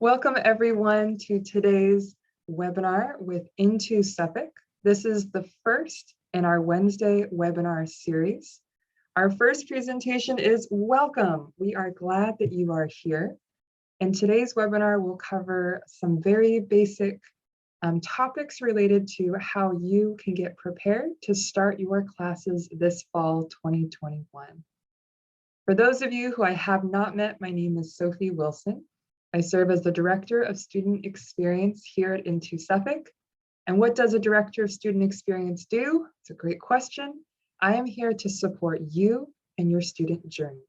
Welcome everyone to today's webinar with INTO Suffolk. This is the first in our Wednesday webinar series. Our first presentation is welcome. We are glad that you are here. And today's webinar will cover some very basic topics related to how you can get prepared to start your classes this fall 2021. For those of you who I have not met, my name is Sophie Wilson. I serve as the Director of Student Experience here at INTO Suffolk. And what does a Director of Student Experience do? It's a great question. I am here to support you and your student journey.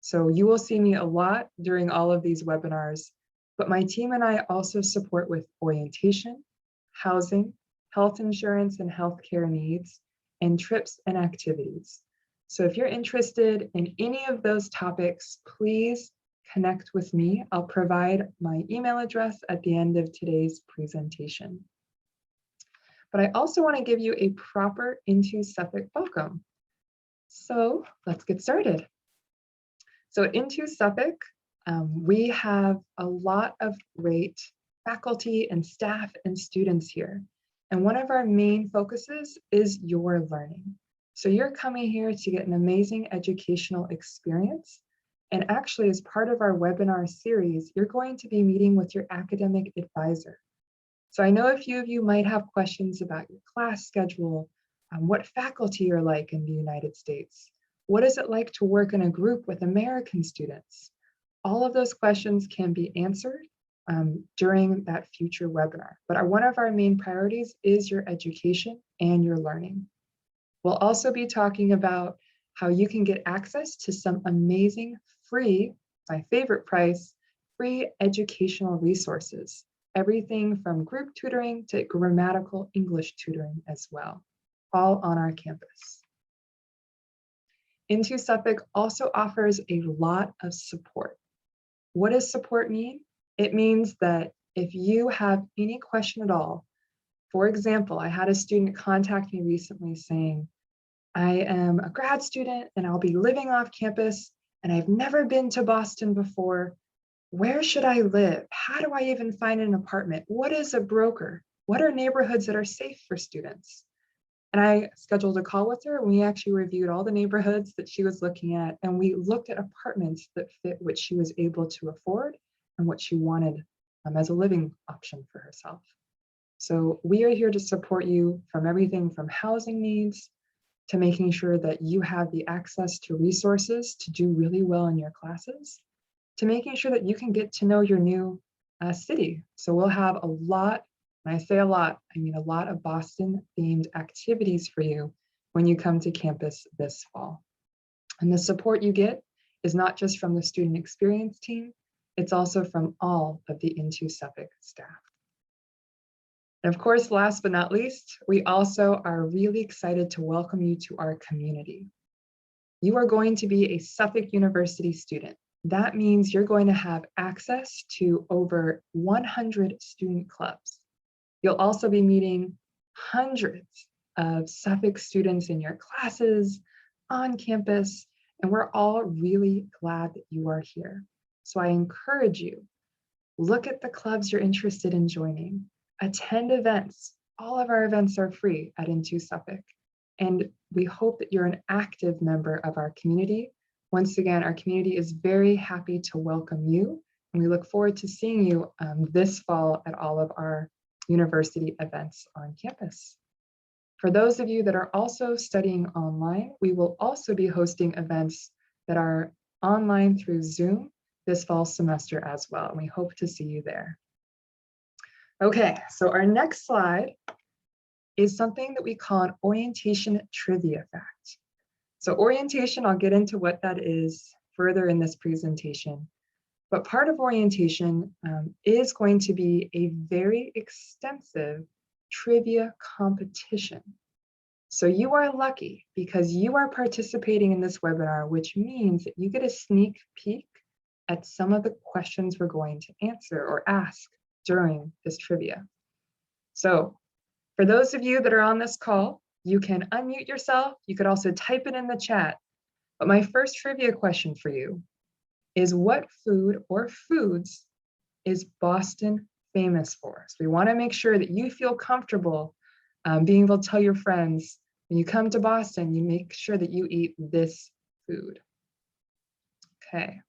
So you will see me a lot during all of these webinars, but my team and I also support with orientation, housing, health insurance and healthcare needs, and trips and activities. So if you're interested in any of those topics, please connect with me. I'll provide my email address at the end of today's presentation. But I also want to give you a proper INTO Suffolk welcome. So let's get started. So at INTO Suffolk, we have a lot of great faculty and staff and students here. And one of our main focuses is your learning. So you're coming here to get an amazing educational experience. And actually, as part of our webinar series, you're going to be meeting with your academic advisor. So I know a few of you might have questions about your class schedule, what faculty are like in the United States. What is it like to work in a group with American students? All of those questions can be answered during that future webinar. But one of our main priorities is your education and your learning. We'll also be talking about how you can get access to some amazing free, my favorite price, free educational resources. Everything from group tutoring to grammatical English tutoring as well, all on our campus. INTO Suffolk also offers a lot of support. What does support mean? It means that if you have any question at all, for example, I had a student contact me recently saying, I am a grad student and I'll be living off campus and I've never been to Boston before. Where should I live? How do I even find an apartment? What is a broker? What are neighborhoods that are safe for students? And I scheduled a call with her and we actually reviewed all the neighborhoods that she was looking at, and we looked at apartments that fit what she was able to afford and what she wanted as a living option for herself. So we are here to support you from everything from housing needs to making sure that you have the access to resources to do really well in your classes, to making sure that you can get to know your new city. So we'll have a lot, when I say a lot, I mean a lot of Boston themed activities for you when you come to campus this fall. And the support you get is not just from the student experience team, it's also from all of the INTO Suffolk staff. And of course, last but not least, we also are really excited to welcome you to our community. You are going to be a Suffolk University student. That means you're going to have access to over 100 student clubs. You'll also be meeting hundreds of Suffolk students in your classes, on campus, and we're all really glad that you are here. So I encourage you, look at the clubs you're interested in joining. Attend events. All of our events are free at INTO Suffolk. And we hope that you're an active member of our community. Once again, our community is very happy to welcome you. And we look forward to seeing you this fall at all of our university events on campus. For those of you that are also studying online, we will also be hosting events that are online through Zoom this fall semester as well. And we hope to see you there. Okay, so our next slide is something that we call an orientation trivia fact. So orientation, I'll get into what that is further in this presentation. But part of orientation is going to be a very extensive trivia competition. So you are lucky because you are participating in this webinar, which means that you get a sneak peek at some of the questions we're going to answer or ask during this trivia. So for those of you that are on this call, you can unmute yourself. You could also type it in the chat. But my first trivia question for you is, what food or foods is Boston famous for? So we want to make sure that you feel comfortable being able to tell your friends, when you come to Boston, you make sure that you eat this food. Okay.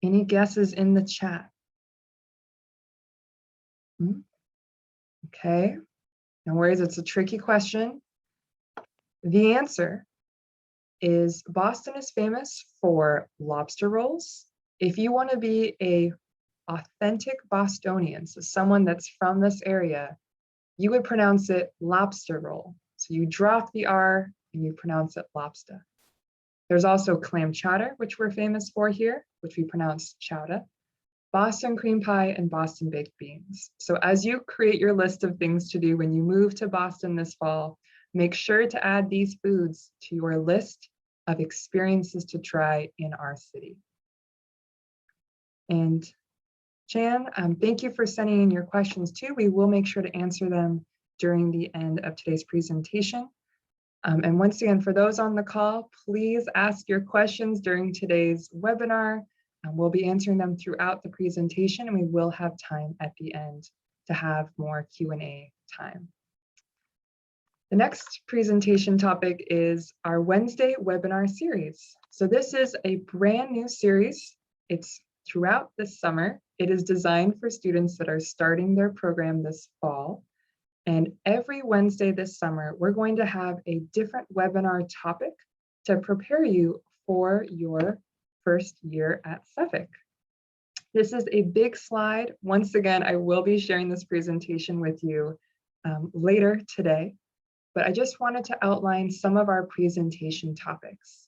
Any guesses in the chat? Okay. No worries, it's a tricky question. The answer is Boston is famous for lobster rolls. If you want to be a authentic Bostonian, so someone that's from this area, you would pronounce it lobster roll. So you drop the R and you pronounce it lobster. There's also clam chowder, which we're famous for here, which we pronounce chowder, Boston cream pie, and Boston baked beans. So as you create your list of things to do when you move to Boston this fall, make sure to add these foods to your list of experiences to try in our city. And Jan, thank you for sending in your questions too. We will make sure to answer them during the end of today's presentation. And once again, for those on the call, please ask your questions during today's webinar. We'll be answering them throughout the presentation, and we will have time at the end to have more Q&A time. The next presentation topic is our Wednesday webinar series. So this is a brand new series. It's throughout this summer. It is designed for students that are starting their program this fall. And every Wednesday this summer, we're going to have a different webinar topic to prepare you for your first year at Suffolk. This is a big slide. Once again, I will be sharing this presentation with you later today, but I just wanted to outline some of our presentation topics.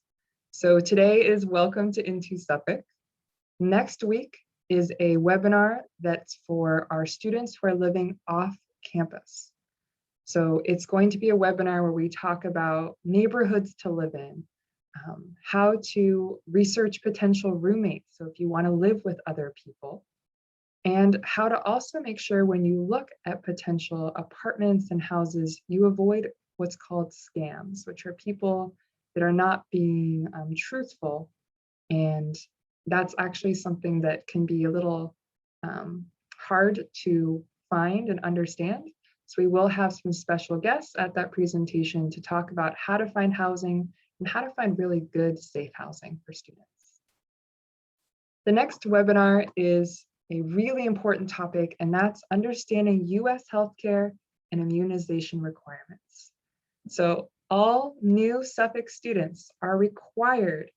So today is Welcome to INTO Suffolk. Next week is a webinar that's for our students who are living off campus. So it's going to be a webinar where we talk about neighborhoods to live in, how to research potential roommates, so if you want to live with other people, and how to also make sure when you look at potential apartments and houses, you avoid what's called scams, which are people that are not being truthful. And that's actually something that can be a little hard to find and understand. So we will have some special guests at that presentation to talk about how to find housing and how to find really good, safe housing for students. The next webinar is a really important topic, and that's understanding US healthcare and immunization requirements. So all new Suffolk students are required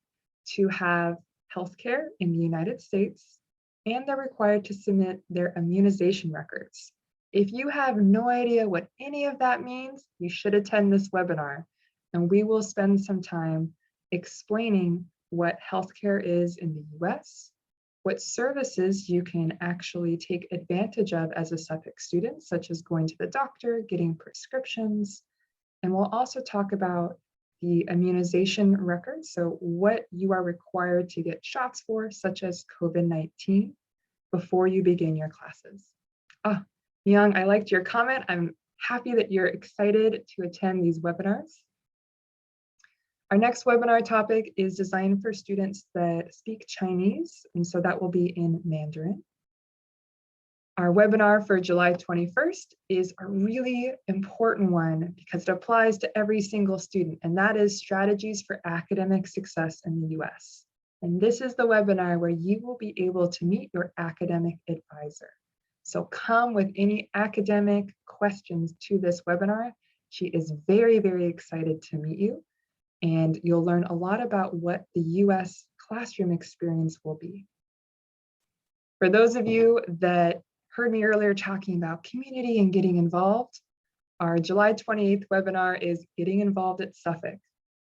to have healthcare in the United States, and they're required to submit their immunization records. If you have no idea what any of that means, you should attend this webinar, and we will spend some time explaining what healthcare is in the US, what services you can actually take advantage of as a Suffolk student, such as going to the doctor, getting prescriptions, and we'll also talk about the immunization records, so what you are required to get shots for, such as COVID-19, before you begin your classes. Young, I liked your comment. I'm happy that you're excited to attend these webinars. Our next webinar topic is designed for students that speak Chinese, and so that will be in Mandarin. Our webinar for July 21st is a really important one because it applies to every single student, and that is strategies for academic success in the US. And this is the webinar where you will be able to meet your academic advisor. So come with any academic questions to this webinar. She is very, very excited to meet you, and you'll learn a lot about what the US classroom experience will be. For those of you that heard me earlier talking about community and getting involved, our July 28th webinar is Getting Involved at Suffolk.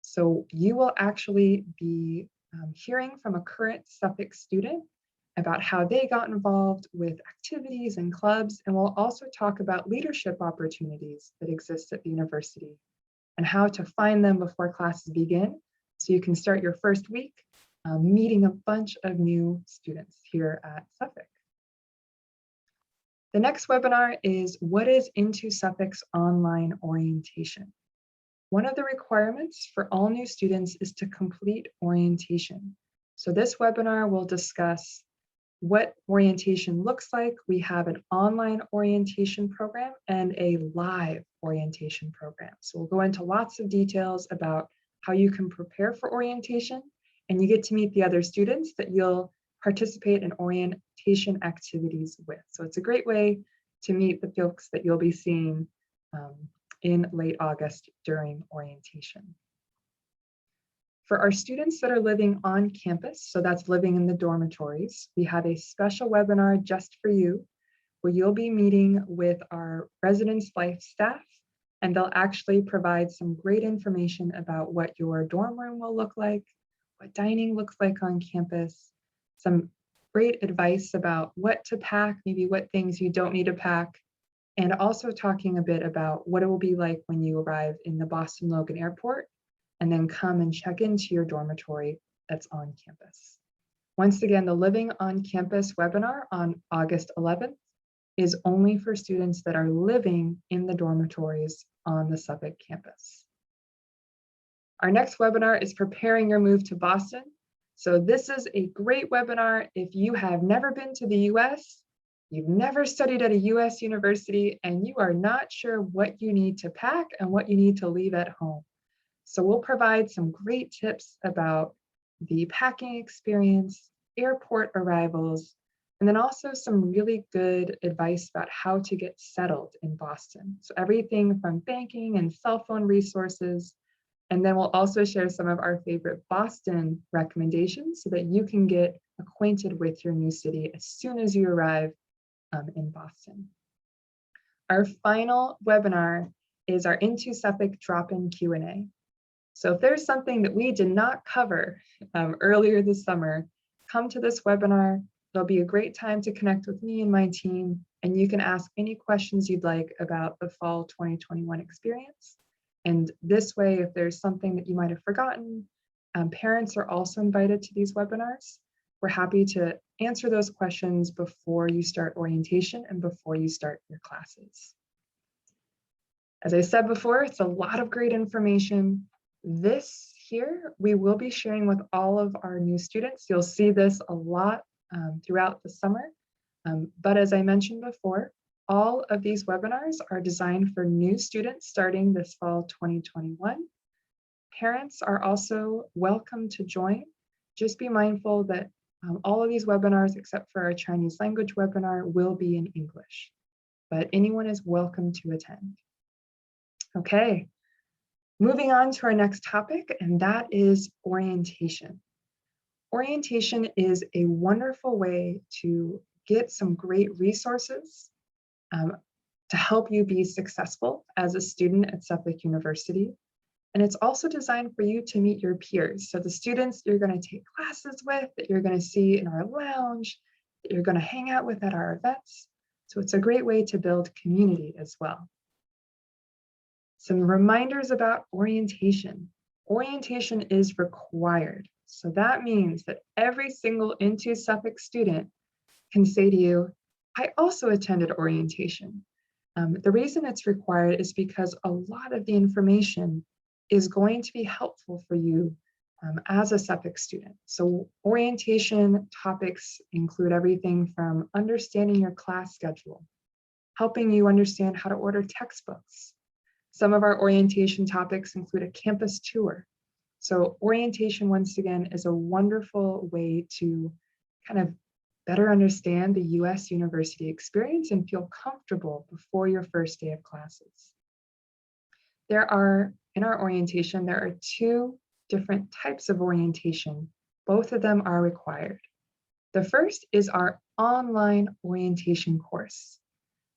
So you will actually be hearing from a current Suffolk student about how they got involved with activities and clubs, and we'll also talk about leadership opportunities that exist at the university and how to find them before classes begin, so you can start your first week meeting a bunch of new students here at Suffolk. The next webinar is What is INTO Suffolk's online orientation? One of the requirements for all new students is to complete orientation. So this webinar will discuss what orientation looks like. We have an online orientation program and a live orientation program. So we'll go into lots of details about how you can prepare for orientation, and you get to meet the other students that you'll participate in orientation activities with. So it's a great way to meet the folks that you'll be seeing in late August during orientation. For our students that are living on campus, so that's living in the dormitories, we have a special webinar just for you, where you'll be meeting with our residence life staff, and they'll actually provide some great information about what your dorm room will look like, what dining looks like on campus, some great advice about what to pack, maybe what things you don't need to pack, and also talking a bit about what it will be like when you arrive in the Boston Logan Airport and then come and check into your dormitory that's on campus. Once again, the Living on Campus webinar on August 11th is only for students that are living in the dormitories on the Suffolk campus. Our next webinar is preparing your move to Boston. So this is a great webinar if you have never been to the US, you've never studied at a US university, and you are not sure what you need to pack and what you need to leave at home. So we'll provide some great tips about the packing experience, airport arrivals, and then also some really good advice about how to get settled in Boston. So everything from banking and cell phone resources. And then we'll also share some of our favorite Boston recommendations so that you can get acquainted with your new city as soon as you arrive in Boston. Our final webinar is our INTO Suffolk drop-in Q&A. So if there's something that we did not cover earlier this summer, come to this webinar. There'll be a great time to connect with me and my team, and you can ask any questions you'd like about the fall 2021 experience. And this way, if there's something that you might have forgotten, parents are also invited to these webinars. We're happy to answer those questions before you start orientation and before you start your classes. As I said before, it's a lot of great information. This here, we will be sharing with all of our new students. You'll see this a lot throughout the summer. But as I mentioned before, all of these webinars are designed for new students starting this fall 2021. Parents are also welcome to join. Just be mindful that all of these webinars, except for our Chinese language webinar, will be in English, but anyone is welcome to attend. Okay, moving on to our next topic, and that is orientation. Orientation is a wonderful way to get some great resources to help you be successful as a student at Suffolk University. And it's also designed for you to meet your peers. So the students you're going to take classes with, that you're going to see in our lounge, that you're going to hang out with at our events. So it's a great way to build community as well. Some reminders about orientation. Orientation is required. So that means that every single INTO Suffolk student can say to you, I also attended orientation. The reason it's required is because a lot of the information is going to be helpful for you as a Suffolk student. So orientation topics include everything from understanding your class schedule, helping you understand how to order textbooks. Some of our orientation topics include a campus tour. So orientation, once again, is a wonderful way to kind of better understand the US university experience and feel comfortable before your first day of classes. In our orientation, there are two different types of orientation. Both of them are required. The first is our online orientation course.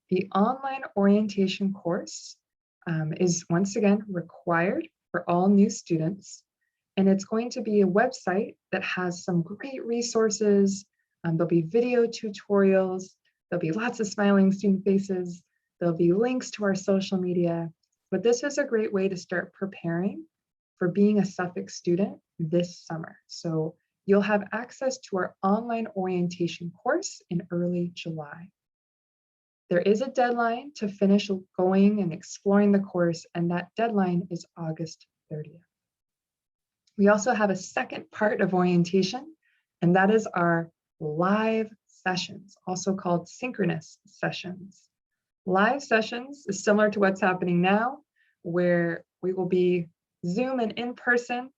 The online orientation course is once again required for all new students. And it's going to be a website that has some great resources. There'll be video tutorials. There'll be lots of smiling student faces. There'll be links to our social media. But this is a great way to start preparing for being a Suffolk student this summer. So you'll have access to our online orientation course in early July. There is a deadline to finish going and exploring the course, and that deadline is August 30th. We also have a second part of orientation, and that is our live sessions, also called synchronous sessions. Live sessions is similar to what's happening now, where we will be Zoom and in person.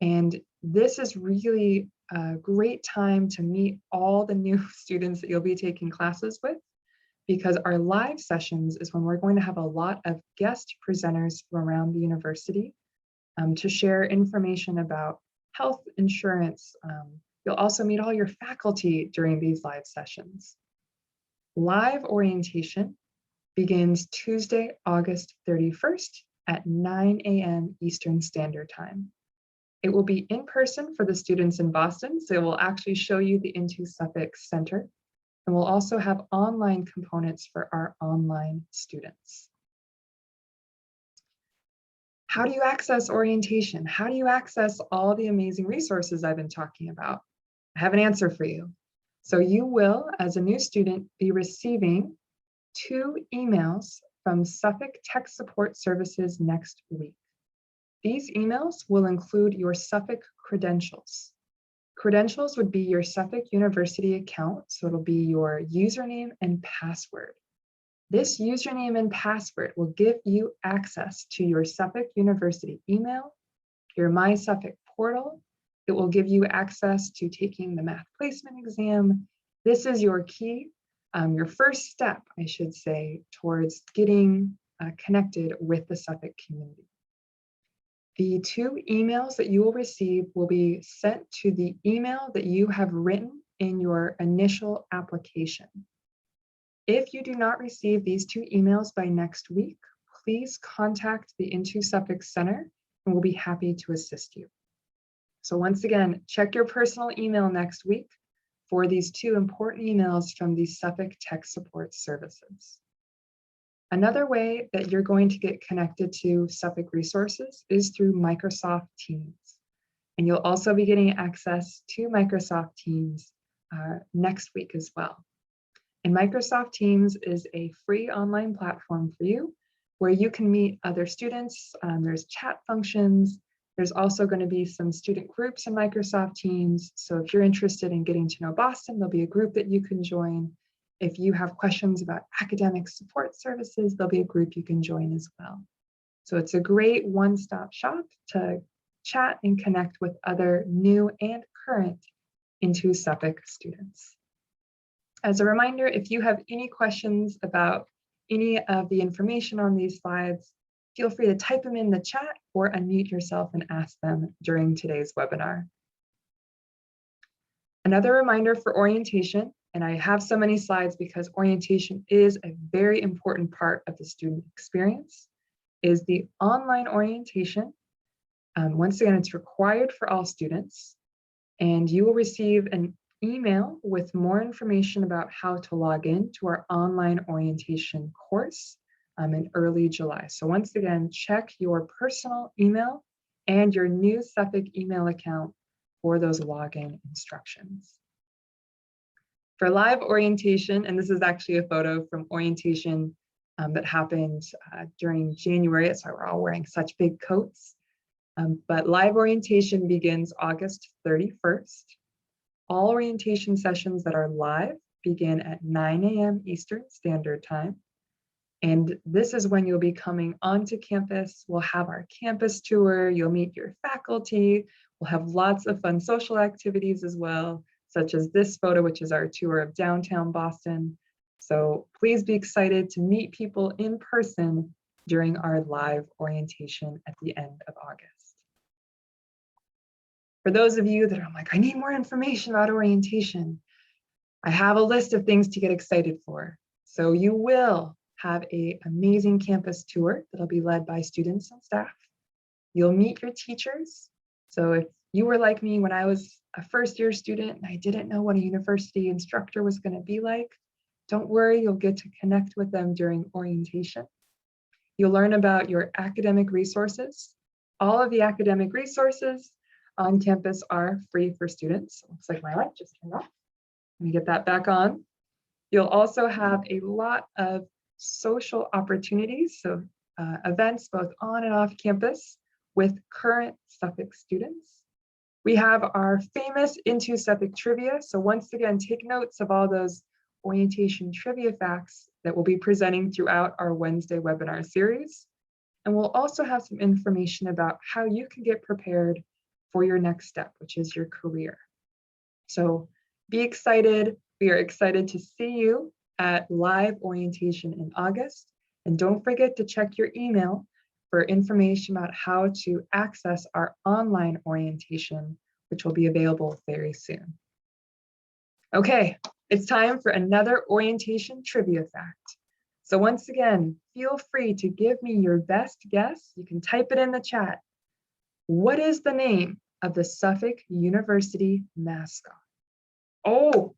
And this is really a great time to meet all the new students that you'll be taking classes with, because our live sessions is when we're going to have a lot of guest presenters from around the university to share information about health insurance. You'll also meet all your faculty during these live sessions. Live orientation begins Tuesday, August 31st at 9 a.m. Eastern Standard Time. It will be in person for the students in Boston, so it will actually show you the INTO Suffolk Center, and we'll also have online components for our online students. How do you access orientation? How do you access all the amazing resources I've been talking about? I have an answer for you. So you will, as a new student, be receiving 2 emails from Suffolk Tech Support Services next week. These emails will include your Suffolk credentials. Credentials would be your Suffolk University account, so it'll be your username and password. This username and password will give you access to your Suffolk University email, your My Suffolk portal. It will give you access to taking the math placement exam. This is your key, your first step, I should say, towards getting connected with the Suffolk community. The 2 emails that you will receive will be sent to the email that you have written in your initial application. If you do not receive these 2 emails by next week, please contact the INTO Suffolk Center and we'll be happy to assist you. So once again, check your personal email next week for these 2 important emails from the Suffolk Tech Support Services. Another way that you're going to get connected to Suffolk resources is through Microsoft Teams. And you'll also be getting access to Microsoft Teams next week as well. And Microsoft Teams is a free online platform for you where you can meet other students. There's chat functions. There's also going to be some student groups in Microsoft Teams. So if you're interested in getting to know Boston, there'll be a group that you can join. If you have questions about academic support services, there'll be a group you can join as well. So it's a great one-stop shop to chat and connect with other new and current INTO Suffolk students. As a reminder, if you have any questions about any of the information on these slides, feel free to type them in the chat or unmute yourself and ask them during today's webinar. Another reminder for orientation, and I have so many slides because orientation is a very important part of the student experience, is the online orientation. Once again, it's required for all students, and you will receive an email with more information about how to log in to our online orientation course in early July. So once again, check your personal email and your new Suffolk email account for those login instructions. For live orientation, and this is actually a photo from orientation that happened during January, that's why we're all wearing such big coats. But live orientation begins August 31st. All orientation sessions that are live begin at 9 a.m. Eastern Standard Time. And this is when you'll be coming onto campus. We'll have our campus tour, you'll meet your faculty, we'll have lots of fun social activities as well, such as this photo, which is our tour of downtown Boston. So please be excited to meet people in person during our live orientation at the end of August. For those of you that are like, I need more information about orientation, I have a list of things to get excited for. So you will have an amazing campus tour that'll be led by students and staff. You'll meet your teachers. So if you were like me when I was a first-year student and I didn't know what a university instructor was going to be like, don't worry, you'll get to connect with them during orientation. You'll learn about your academic resources. All of the academic resources on campus are free for students. Looks like my light just turned off. Let me get that back on. You'll also have a lot of social opportunities, so events both on and off campus with current Suffolk students. We have our famous INTO Suffolk trivia. So once again, take notes of all those orientation trivia facts that we'll be presenting throughout our Wednesday webinar series. And we'll also have some information about how you can get prepared for your next step, which is your career. So be excited. We are excited to see you at live orientation in August. And don't forget to check your email for information about how to access our online orientation, which will be available very soon. Okay, it's time for another orientation trivia fact. So once again, feel free to give me your best guess. You can type it in the chat. What is the name of the Suffolk University mascot? Oh,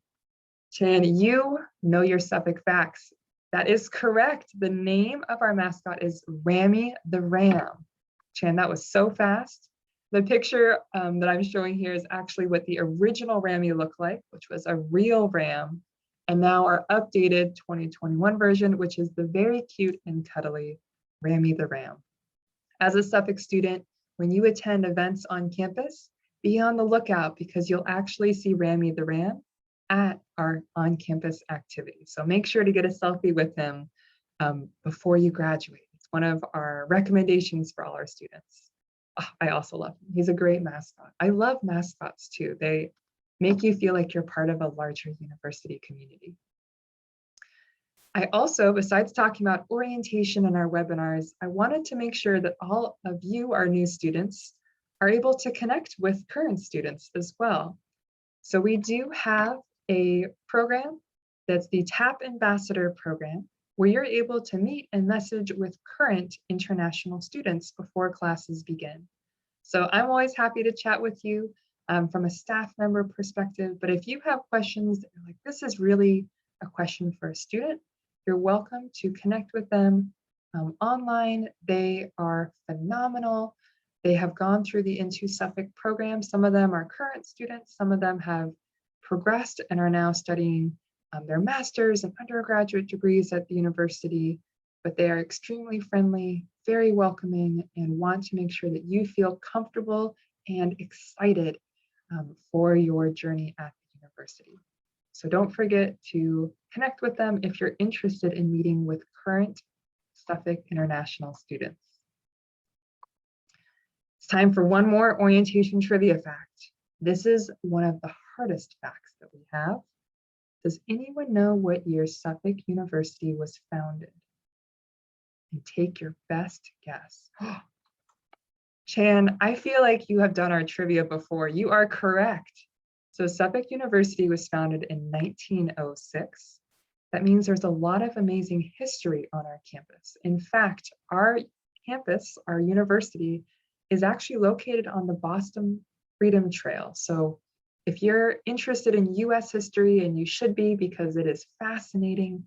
Chan, you know your Suffolk facts. That is correct. The name of our mascot is Rammy the Ram. Chan, that was so fast. The picture that I'm showing here is actually what the original Rammy looked like, which was a real ram, and now our updated 2021 version, which is the very cute and cuddly Rammy the Ram. As a Suffolk student, when you attend events on campus, be on the lookout because you'll actually see Rammy the Ram at our on-campus activities. So make sure to get a selfie with him before you graduate. It's one of our recommendations for all our students. Oh, I also love him. He's a great mascot. I love mascots too. They make you feel like you're part of a larger university community. I also, besides talking about orientation in our webinars, I wanted to make sure that all of you, our new students, are able to connect with current students as well. So we do have a program that's the TAP Ambassador program, where you're able to meet and message with current international students before classes begin. So I'm always happy to chat with you from a staff member perspective, but if you have questions that you're like, this is really a question for a student, you're welcome to connect with them online. They are phenomenal. They have gone through the INTO Suffolk program. Some of them are current students, some of them have progressed and are now studying their master's and undergraduate degrees at the university, but they are extremely friendly, very welcoming, and want to make sure that you feel comfortable and excited for your journey at the university. So don't forget to connect with them if you're interested in meeting with current Suffolk International students. It's time for one more orientation trivia fact. This is one of the hardest facts that we have. Does anyone know what year Suffolk University was founded? And take your best guess. Chan, I feel like you have done our trivia before. You are correct. So Suffolk University was founded in 1906. That means there's a lot of amazing history on our campus. In fact, our campus, our university, is actually located on the Boston Freedom Trail. So if you're interested in US history, and you should be because it is fascinating,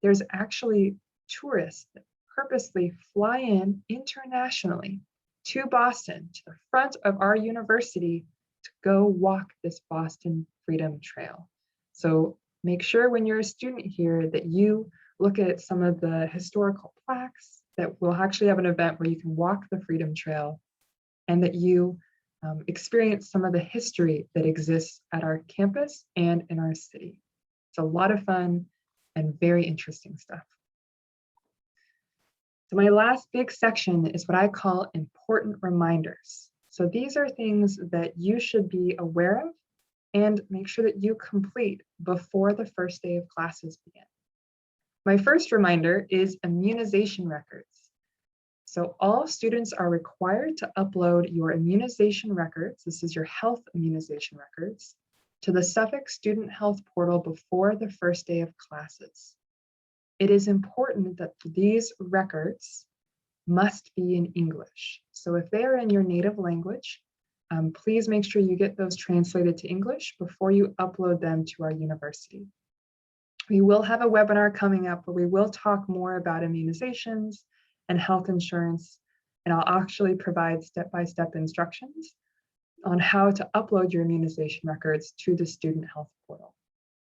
there's actually tourists that purposely fly in internationally to Boston, to the front of our university, to go walk this Boston Freedom Trail. So make sure when you're a student here that you look at some of the historical plaques, that we'll actually have an event where you can walk the Freedom Trail, and that you experience some of the history that exists at our campus and in our city. It's a lot of fun and very interesting stuff. So my last big section is what I call important reminders. So these are things that you should be aware of and make sure that you complete before the first day of classes begin. My first reminder is immunization records. So all students are required to upload your immunization records, this is your health immunization records, to the Suffolk Student Health Portal before the first day of classes. It is important that these records must be in English. So if they are in your native language, please make sure you get those translated to English before you upload them to our university. We will have a webinar coming up where we will talk more about immunizations and health insurance, and I'll actually provide step-by-step instructions on how to upload your immunization records to the Student Health Portal.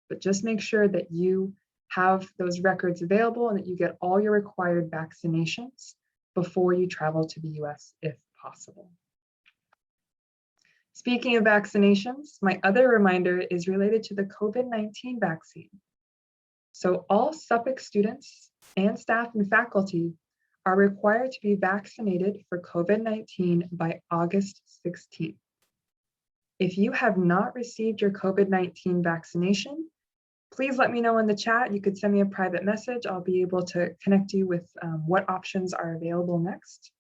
But just make sure that you have those records available and that you get all your required vaccinations before you travel to the US if possible. Speaking of vaccinations, my other reminder is related to the COVID-19 vaccine. So all Suffolk students and staff and faculty are required to be vaccinated for COVID-19 by August 16th. If you have not received your COVID-19 vaccination, please let me know in the chat. You could send me a private message. I'll be able to connect you with what options are available next.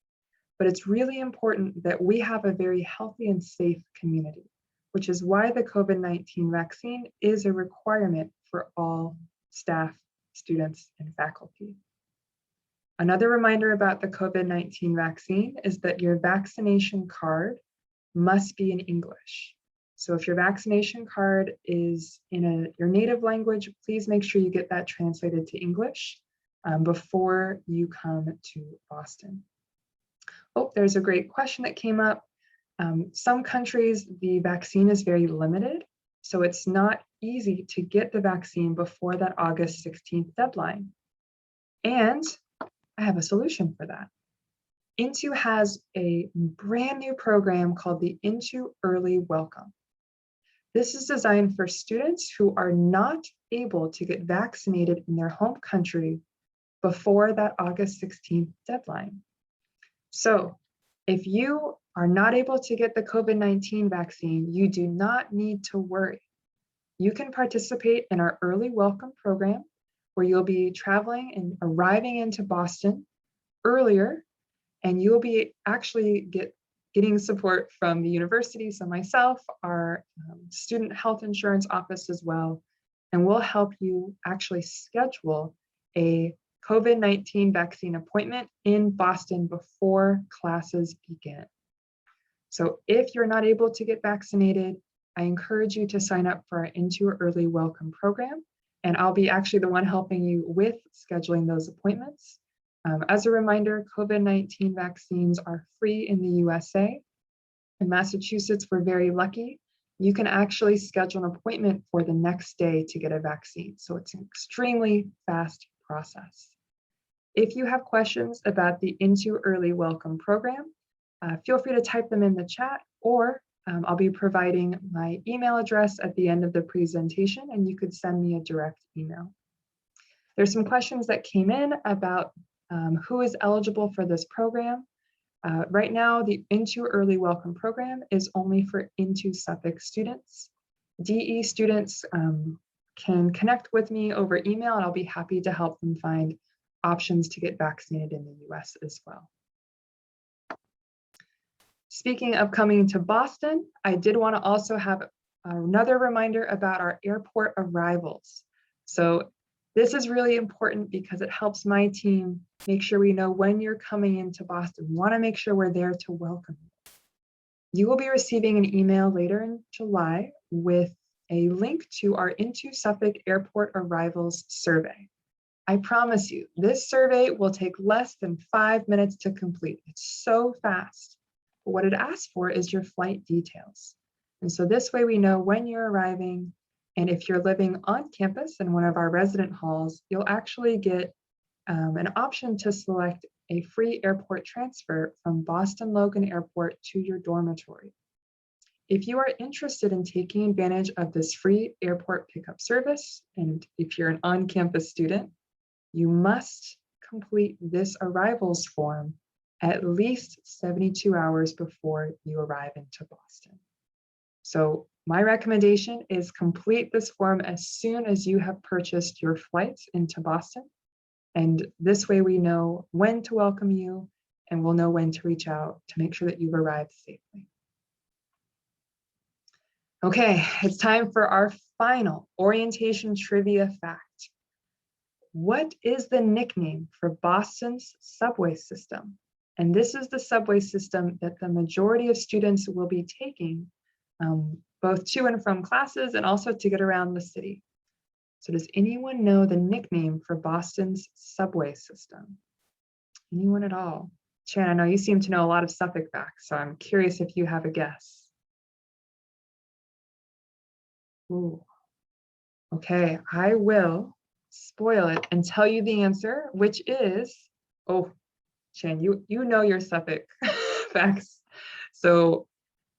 But it's really important that we have a very healthy and safe community, which is why the COVID-19 vaccine is a requirement for all staff, students, and faculty. Another reminder about the COVID-19 vaccine is that your vaccination card must be in English. So if your vaccination card is in your native language, please make sure you get that translated to English before you come to Boston. Oh, there's a great question that came up. Some countries, the vaccine is very limited, so it's not easy to get the vaccine before that August 16th deadline. And I have a solution for that. INTO has a brand new program called the INTO Early Welcome. This is designed for students who are not able to get vaccinated in their home country before that August 16th deadline. So if you are not able to get the COVID-19 vaccine, you do not need to worry. You can participate in our early welcome program where you'll be traveling and arriving into Boston earlier, and you'll be actually getting support from the university, so myself, our student health insurance office as well, and we'll help you actually schedule a COVID-19 vaccine appointment in Boston before classes begin. So if you're not able to get vaccinated, I encourage you to sign up for our INTO Early Welcome program, and I'll be actually the one helping you with scheduling those appointments. As a reminder, COVID-19 vaccines are free in the USA. In Massachusetts, we're very lucky. You can actually schedule an appointment for the next day to get a vaccine. So it's an extremely fast process. If you have questions about the INTO Early Welcome program, feel free to type them in the chat, or I'll be providing my email address at the end of the presentation, and you could send me a direct email. There's some questions that came in about who is eligible for this program. Right now, the INTO Early Welcome program is only for INTO Suffolk students. DE students can connect with me over email, and I'll be happy to help them find options to get vaccinated in the US as well. Speaking of coming to Boston, I did want to also have another reminder about our airport arrivals. So this is really important because it helps my team make sure we know when you're coming into Boston. We want to make sure we're there to welcome you. You will be receiving an email later in July with a link to our INTO Suffolk Airport Arrivals survey. I promise you, this survey will take less than 5 minutes to complete. It's so fast. But what it asks for is your flight details. And so this way we know when you're arriving, and if you're living on campus in one of our resident halls, you'll actually get an option to select a free airport transfer from Boston Logan Airport to your dormitory. If you are interested in taking advantage of this free airport pickup service, and if you're an on-campus student, you must complete this arrivals form at least 72 hours before you arrive into Boston. So my recommendation is complete this form as soon as you have purchased your flights into Boston. And this way we know when to welcome you, and we'll know when to reach out to make sure that you've arrived safely. Okay, it's time for our final orientation trivia fact. What is the nickname for Boston's subway system? And this is the subway system that the majority of students will be taking both to and from classes and also to get around the city. So does anyone know the nickname for Boston's subway system? Anyone at all? Chan, I know you seem to know a lot of Suffolk facts, so I'm curious if you have a guess. Ooh. Okay, I will spoil it and tell you the answer, which is, oh, Chan, you know your Suffolk facts. So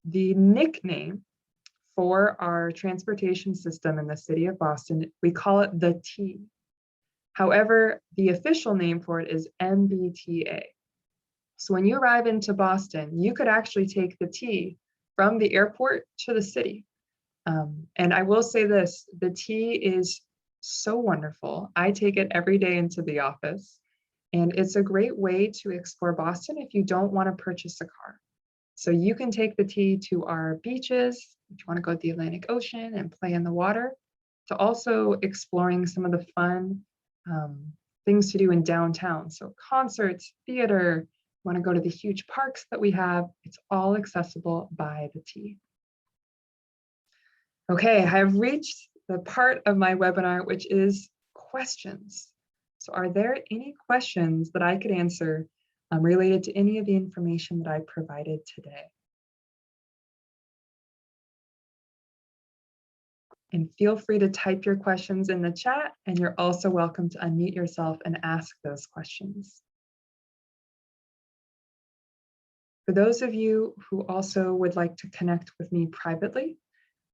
The nickname for our transportation system in the city of Boston, we call it the T. However, the official name for it is MBTA. So when you arrive into Boston, you could actually take the T from the airport to the city. And I will say this, the T is so wonderful. I take it every day into the office, and it's a great way to explore Boston if you don't want to purchase a car. So you can take the T to our beaches, if you want to go to the Atlantic Ocean and play in the water, to also exploring some of the fun things to do in downtown. So concerts, theater, want to go to the huge parks that we have, it's all accessible by the T. Okay, I have reached the part of my webinar, which is questions. So are there any questions that I could answer related to any of the information that I provided today? And feel free to type your questions in the chat, and you're also welcome to unmute yourself and ask those questions. For those of you who also would like to connect with me privately,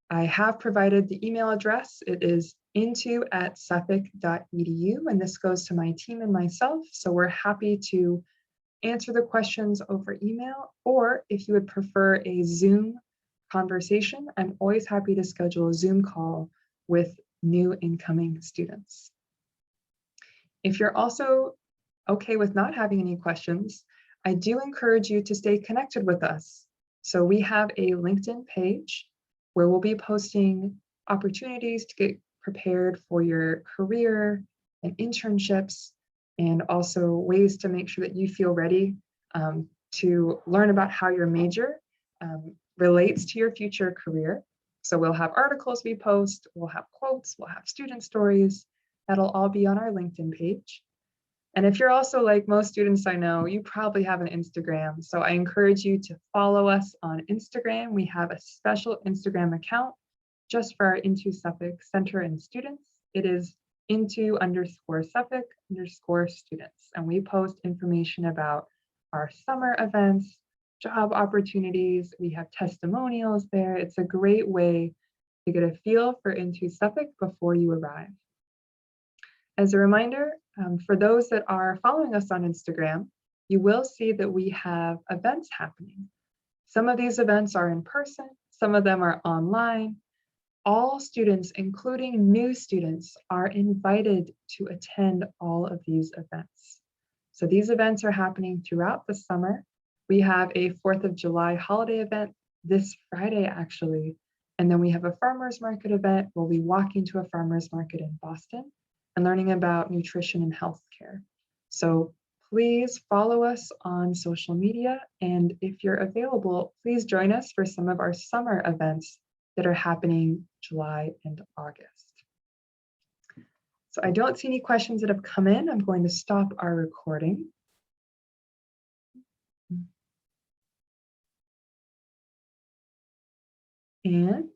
I have provided the email address. It is into@suffolk.edu, and this goes to my team and myself. So we're happy to answer the questions over email, or if you would prefer a Zoom conversation, I'm always happy to schedule a Zoom call with new incoming students. If you're also okay with not having any questions, I do encourage you to stay connected with us. So we have a LinkedIn page where we'll be posting opportunities to get prepared for your career and internships, and also ways to make sure that you feel ready to learn about how your major relates to your future career. So we'll have articles we post, we'll have quotes, we'll have student stories. That'll all be on our LinkedIn page. And if you're also like most students I know, you probably have an Instagram. So I encourage you to follow us on Instagram. We have a special Instagram account just for our INTO Suffolk Center and students. It is into_Suffolk_students. And we post information about our summer events, job opportunities. We have testimonials there. It's a great way to get a feel for INTO Suffolk before you arrive. As a reminder, for those that are following us on Instagram, you will see that we have events happening. Some of these events are in person, some of them are online. All students, including new students, are invited to attend all of these events. So these events are happening throughout the summer. We have a 4th of July holiday event this Friday, actually. And then we have a farmer's market event. We'll be walking to a farmer's market in Boston and learning about nutrition and healthcare. So please follow us on social media. And if you're available, please join us for some of our summer events that are happening July and August. So I don't see any questions that have come in. I'm going to stop our recording. And